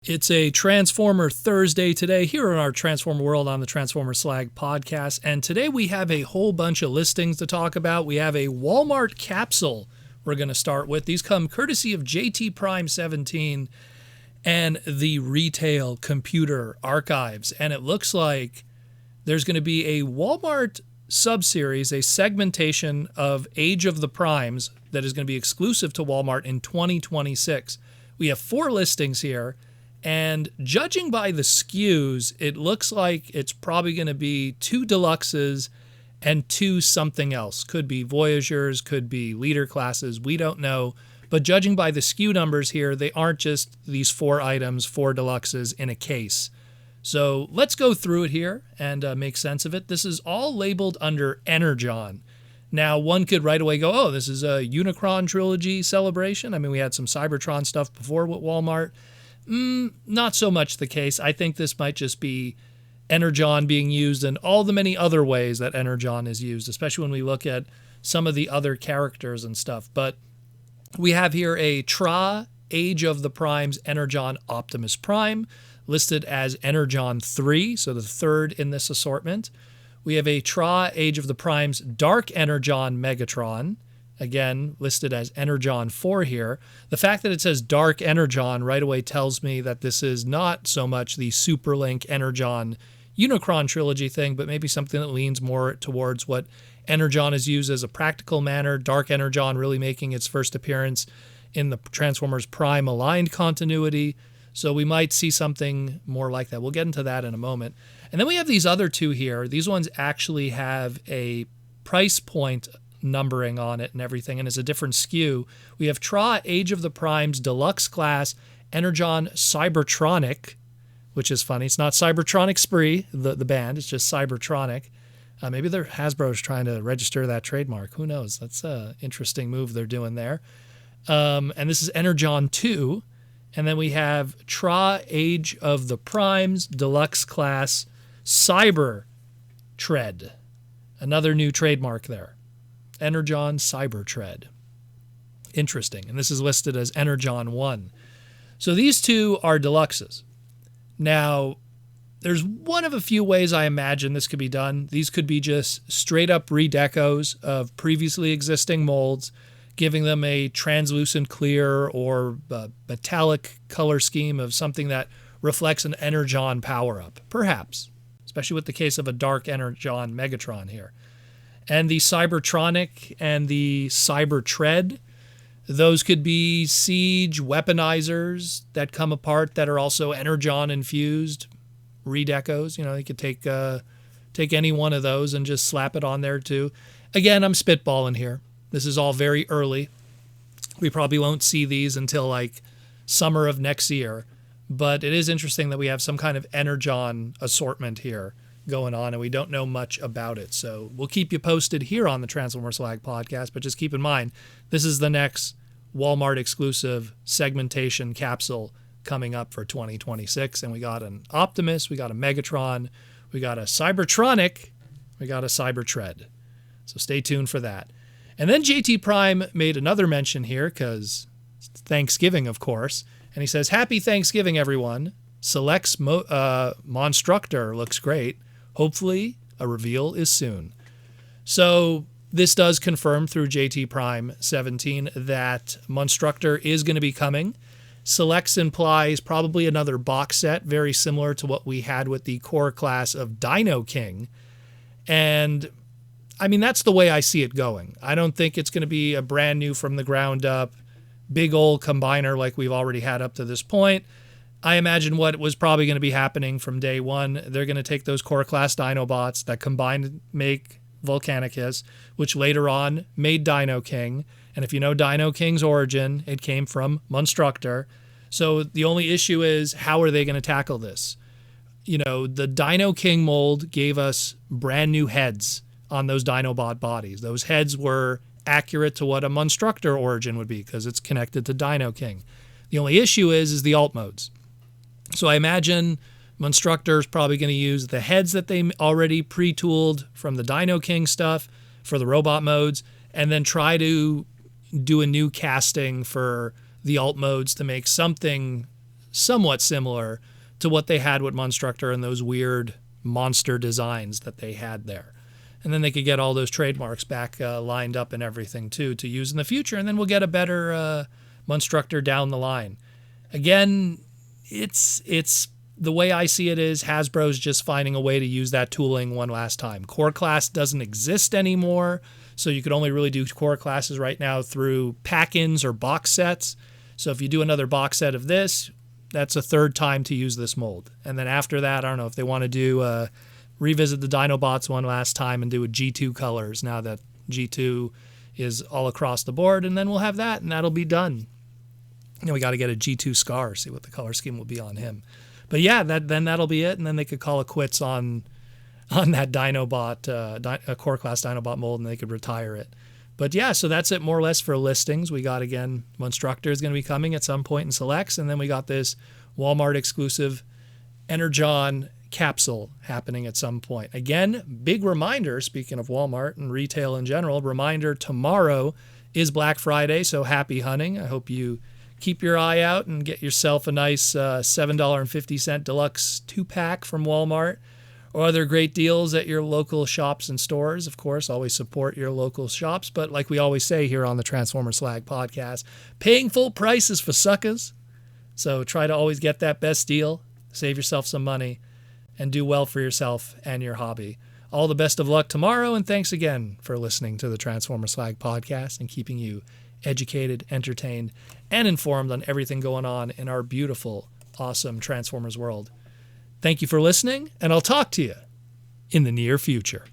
It's a Transformer Thursday today here in our Transformer World on the Transformer Slag podcast. And today we have a whole bunch of listings to talk about. We have a Walmart capsule we're going to start with. These come courtesy of JT Prime 17 and the Retail Computer Archives. And it looks like there's going to be a Walmart subseries, a segmentation of Age of the Primes that is going to be exclusive to Walmart in 2026. We have 4 listings here. And judging by the SKUs, it looks like it's probably going to be 2 deluxes and 2 something else. Could be Voyagers, could be leader classes, we don't know. But judging by the SKU numbers here, they aren't just these 4 items, 4 deluxes in a case. So let's go through it here and make sense of it. This is all labeled under Energon. Now, one could right away go, oh, this is a Unicron trilogy celebration. I mean, we had some Cybertron stuff before with Walmart. Not so much the case. I think this might just be Energon being used in all the many other ways that Energon is used, especially when we look at some of the other characters and stuff. But we have here a Tra Age of the Primes Energon Optimus Prime, listed as Energon 3, so the 3rd in this assortment. We have a Tra Age of the Primes Dark Energon Megatron, again, listed as Energon 4 here. The fact that it says Dark Energon right away tells me that this is not so much the Superlink Energon Unicron trilogy thing, but maybe something that leans more towards what Energon is used as a practical manner. Dark Energon really making its first appearance in the Transformers Prime aligned continuity. So we might see something more like that. We'll get into that in a moment. And then we have these other 2 here. These ones actually have a price point numbering on it and everything, and it's a different SKU. We have Tra Age of the Primes Deluxe Class Energon Cybertronic, which is funny. It's not Cybertronic Spree, the band. It's just Cybertronic. Maybe Hasbro's trying to register that trademark. Who knows? That's an interesting move they're doing there. And this is Energon 2. And then we have Tra Age of the Primes Deluxe Class Cybertread. Another new trademark there. Energon Cybertread. Interesting. And this is listed as Energon 1. So these 2 are deluxes. Now, there's one of a few ways I imagine this could be done. These could be just straight up redecos of previously existing molds, giving them a translucent clear or metallic color scheme of something that reflects an Energon power-up. Perhaps. Especially with the case of a Dark Energon Megatron here. And the Cybertronic and the Cybertread, those could be siege weaponizers that come apart that are also Energon infused redecos. You know, you could take any one of those and just slap it on there too. Again, I'm spitballing here. This is all very early. We probably won't see these until like summer of next year. But it is interesting that we have some kind of Energon assortment here going on, and we don't know much about it. So we'll keep you posted here on the Transformer Slag podcast, but just keep in mind, this is the next Walmart exclusive segmentation capsule coming up for 2026, and we got an Optimus, we got a Megatron, we got a Cybertronic, we got a Cybertread. So stay tuned for that. And then JT Prime made another mention here, because it's Thanksgiving, of course, and he says, "Happy Thanksgiving, everyone. Selects Monstructor looks great. Hopefully, a reveal is soon." So this does confirm through JT Prime 17 that Monstructor is going to be coming. Selects implies probably another box set, very similar to what we had with the core class of Dino King. And, I mean, that's the way I see it going. I don't think it's going to be a brand new from the ground up, big old combiner like we've already had up to this point. I imagine what was probably going to be happening from day one, they're going to take those core class Dinobots that combined make Volcanicus, which later on made Dino King. And if you know Dino King's origin, it came from Monstructor. So the only issue is, how are they going to tackle this? You know, the Dino King mold gave us brand new heads on those Dinobot bodies. Those heads were accurate to what a Monstructor origin would be because it's connected to Dino King. The only issue is the alt modes. So I imagine Monstructor is probably going to use the heads that they already pre-tooled from the Dino King stuff for the robot modes, and then try to do a new casting for the alt modes to make something somewhat similar to what they had with Monstructor and those weird monster designs that they had there. And then they could get all those trademarks back lined up and everything too to use in the future, and then we'll get a better Monstructor down the line. Again, it's the way I see it is Hasbro's just finding a way to use that tooling one last time. Core class doesn't exist anymore, so you could only really do core classes right now through pack-ins or box sets. So if you do another box set of this, that's a third time to use this mold. And then after that, I don't know if they want to do revisit the Dinobots one last time and do a G2 colors now that G2 is all across the board, and then we'll have that, and that'll be done. You know, we got to get a G2 Scar, see what the color scheme will be on him. But yeah, then that'll be it, and then they could call it quits on that Dinobot, core class Dinobot mold, and they could retire it. But yeah, so that's it more or less for listings. We got, again, Monstructor is going to be coming at some point in Selects, and then we got this Walmart exclusive Energon Capsule happening at some point. Again, big reminder, speaking of Walmart and retail in general, reminder, tomorrow is Black Friday, so happy hunting. I hope you keep your eye out and get yourself a nice $7.50 deluxe 2-pack from Walmart, or other great deals at your local shops and stores. Of course, always support your local shops, but like we always say here on the Transformer Slag podcast, paying full prices for suckers. So try to always get that best deal, save yourself some money, and do well for yourself and your hobby. All the best of luck tomorrow, and thanks again for listening to the Transformer Slag podcast and keeping you educated, entertained, and informed on everything going on in our beautiful, awesome Transformers world. Thank you for listening, and I'll talk to you in the near future.